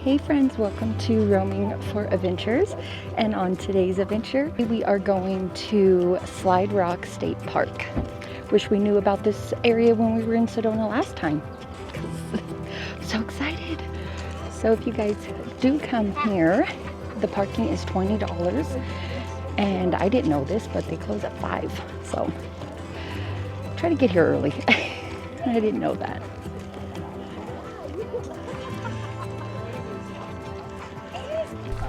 Hey friends, welcome to Roaming for Adventures, and on today's adventure we are going to Slide Rock State Park. Wish we knew about this area when we were in Sedona last time. So excited. So if you guys do come here, the parking is $20, and I didn't know this, but they close at 5, so try to get here early. I didn't know that.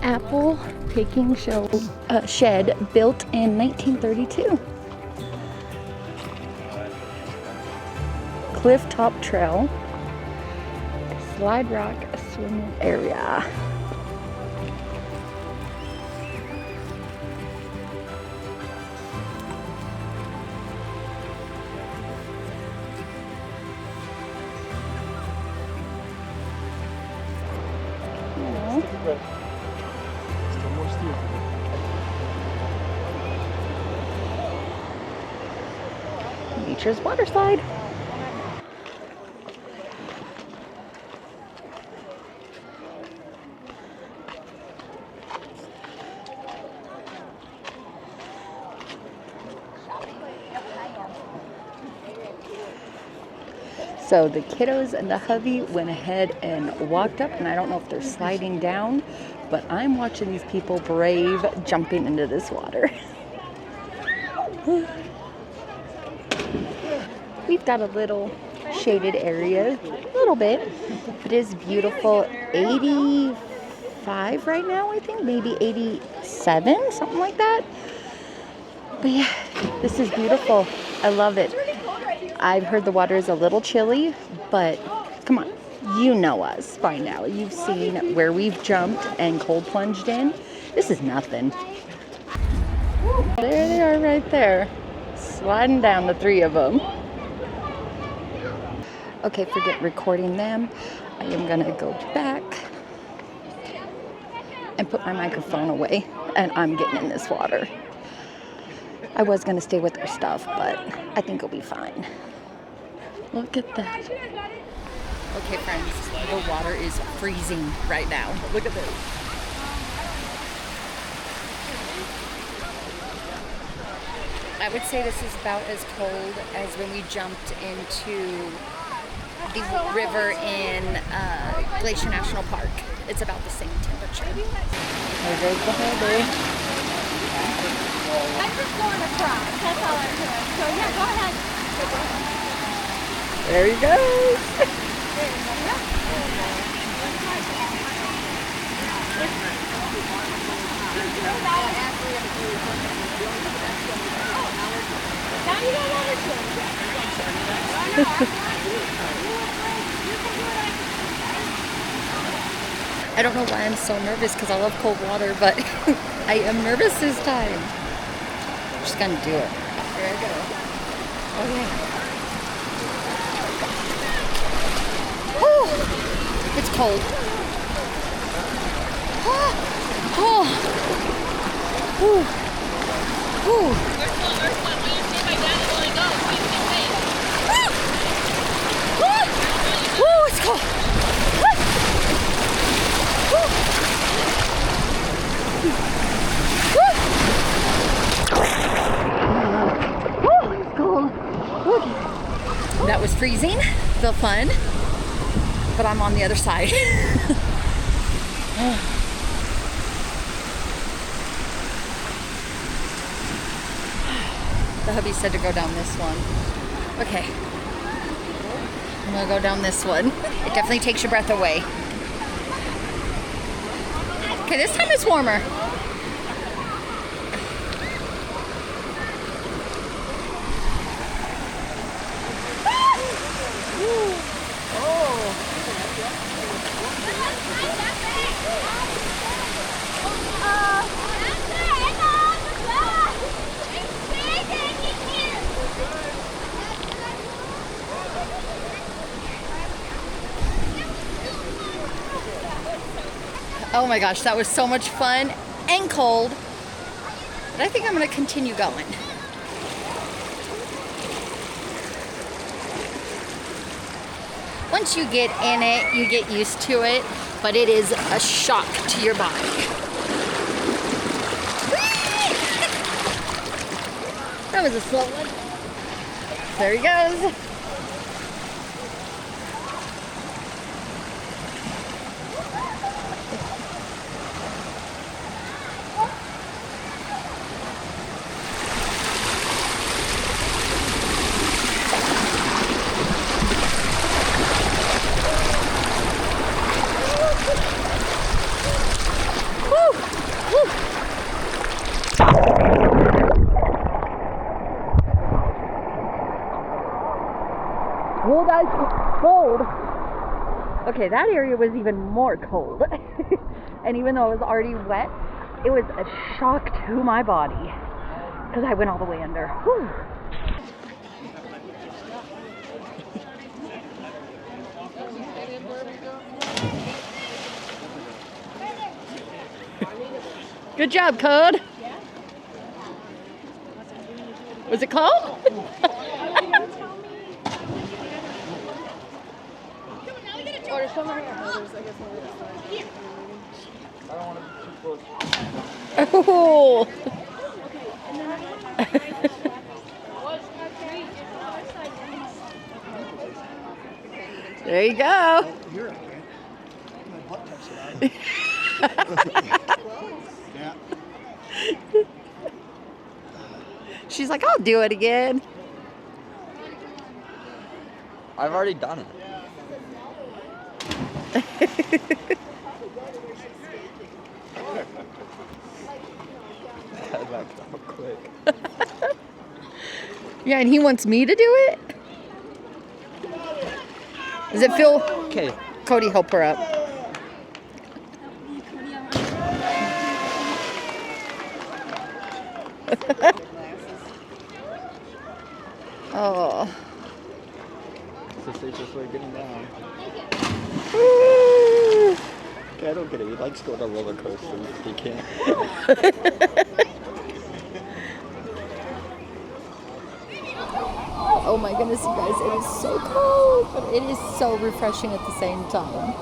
Apple picking shed built in 1932. Cliff Top Trail. Slide Rock swimming area. Nature's water slide. So the kiddos and the hubby went ahead and walked up, and I don't know if they're sliding down, but I'm watching these people brave jumping into this water. We've got a little shaded area, a little bit. It is beautiful. 85 right now, I think, maybe 87, something like that. But yeah, this is beautiful. I love it. I've heard the water is a little chilly, but come on, you know us by now. You've seen where we've jumped and cold plunged in. This is nothing. There they are right there, sliding down, the three of them. Okay, forget recording them. I am gonna go back and put my microphone away, and I'm getting in this water. I was gonna stay with our stuff, but I think it'll be fine. Look at that. Okay, friends, the water is freezing right now. Look at this. I would say this is about as cold as when we jumped into the river in Glacier National Park. It's about the same temperature. There goes the hubby. I'm just going across. That's all I'm doing. So yeah, go ahead. There he goes. Now you don't want to. I don't know why I'm so nervous, because I love cold water, but I am nervous this time. I'm just gonna do it. There I go. Okay. Whew. It's cold. Oh. Whew. Whew. Woo, it's cold. It's cold. That was freezing, the fun, but I'm on the other side. The hubby said to go down this one. Okay. I'm gonna go down this one. It definitely takes your breath away. Okay, this time it's warmer. Oh my gosh, that was so much fun and cold, but I think I'm going to continue going. once you get in it, you get used to it, but it is a shock to your body. That was a slow one. There he goes. Cold as cold. Okay, that area was even more cold. And even though it was already wet, it was a shock to my body because I went all the way under. Whew. Good job, Code. Was it cold? Oh. There you go. She's like, I'll do it again. I've already done it. That got quick. Yeah, and he wants me to do it? Does it feel... Okay. Cody, help her up. Oh. It's the safest way of getting down. Woo. Okay, I don't get it. He likes going on roller coasters. He can't. Oh my goodness, you guys, it is so cold, but it is so refreshing at the same time.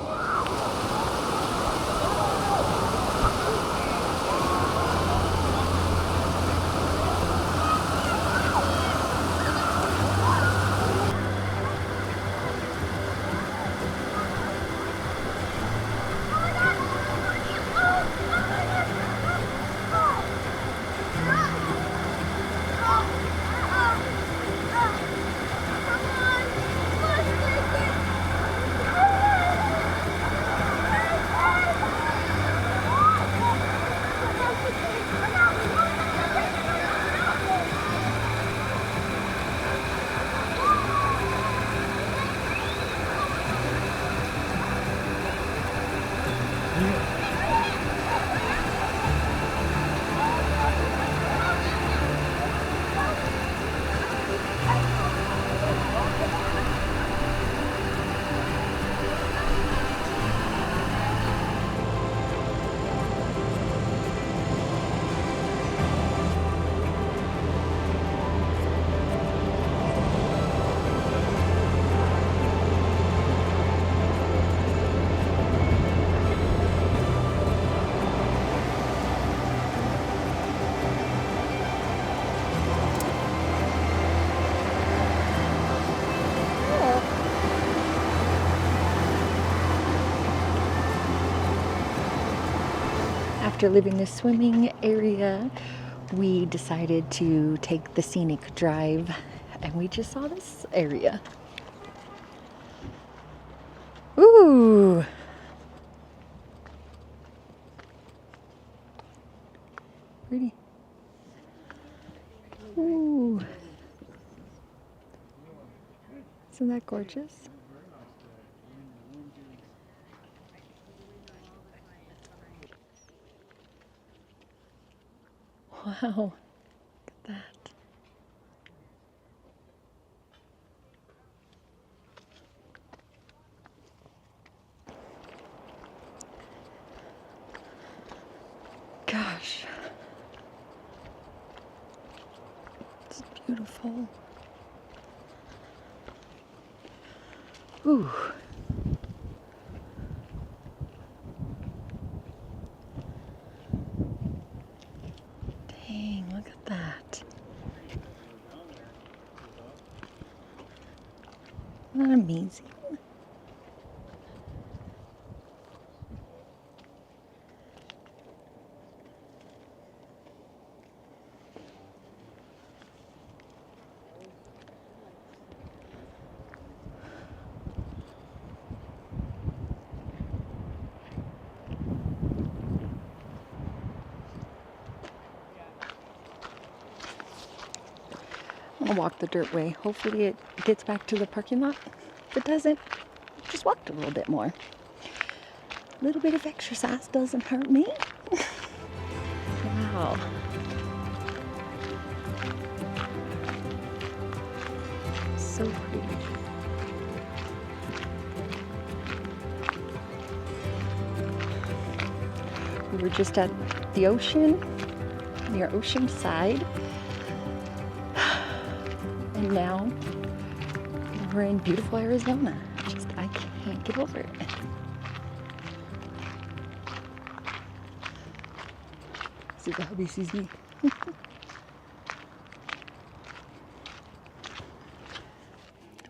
After leaving the swimming area, we decided to take the scenic drive, and we just saw this area. Ooh! Pretty. Ooh. Isn't that gorgeous? Wow, look at that. Gosh. It's beautiful. Ooh. Isn't that amazing? I'm gonna walk the dirt way. Hopefully it gets back to the parking lot. If it doesn't, just walk a little bit more. A little bit of exercise doesn't hurt me. Wow. So pretty. We were just at the ocean, near Oceanside. And now we're in beautiful Arizona. I can't get over it. See if the hubby sees me.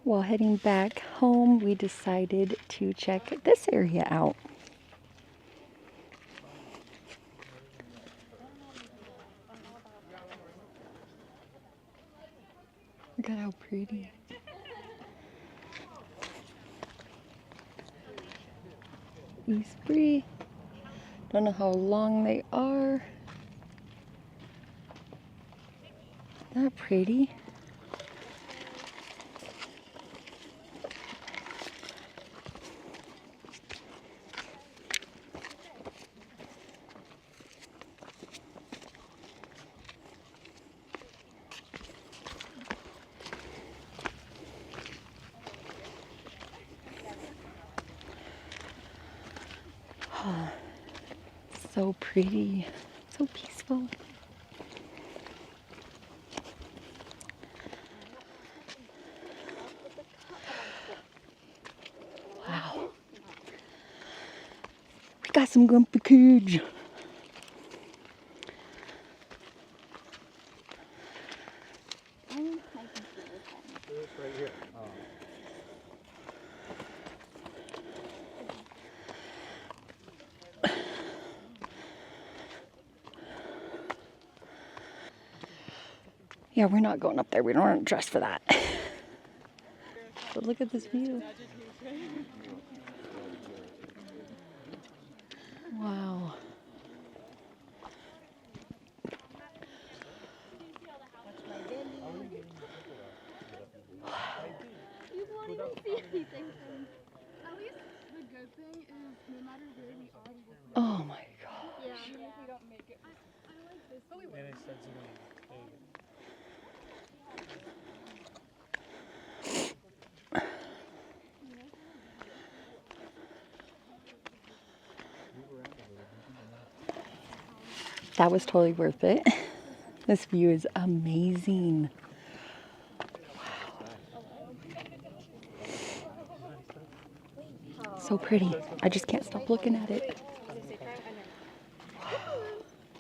While heading back home, we decided to check this area out. Look at how pretty. East Bree. Don't know how long they are. Isn't that pretty? Oh, so pretty, so peaceful. Wow. We got some grumpy kids. Right here. Yeah, we're not going up there. We don't want to dress for that. But look at this view. Wow. You won't even see anything. At least the good thing is no matter where we are, we will. Oh my gosh. Yeah, even if we don't make it. I like this, but we will. That was totally worth it. This view is amazing. Wow. So pretty. I just can't stop looking at it.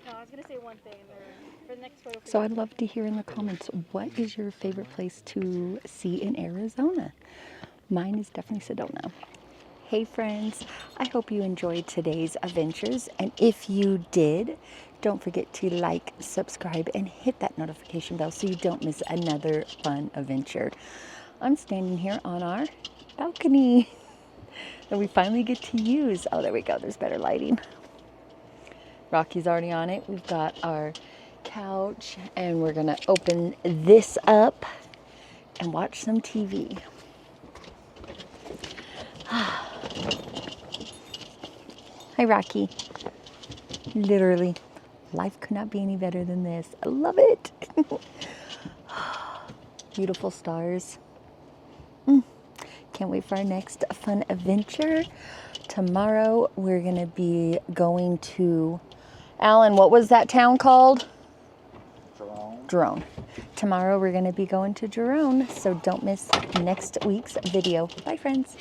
No, I was gonna say one thing for the next photo. So I'd love to hear in the comments, what is your favorite place to see in Arizona? Mine is definitely Sedona. Hey friends, I hope you enjoyed today's adventures, and if you did, don't forget to like, subscribe, and hit that notification bell so you don't miss another fun adventure. I'm standing here on our balcony that we finally get to use. Oh, there we go, there's better lighting. Rocky's already on it. We've got our couch, and we're gonna open this up and watch some TV. Hi, Rocky. Literally, life could not be any better than this. I love it. Beautiful stars. Can't wait for our next fun adventure. Tomorrow, we're going to be going to, Alan, what was that town called? Jerome. Tomorrow, we're going to be going to Jerome, so don't miss next week's video. Bye, friends.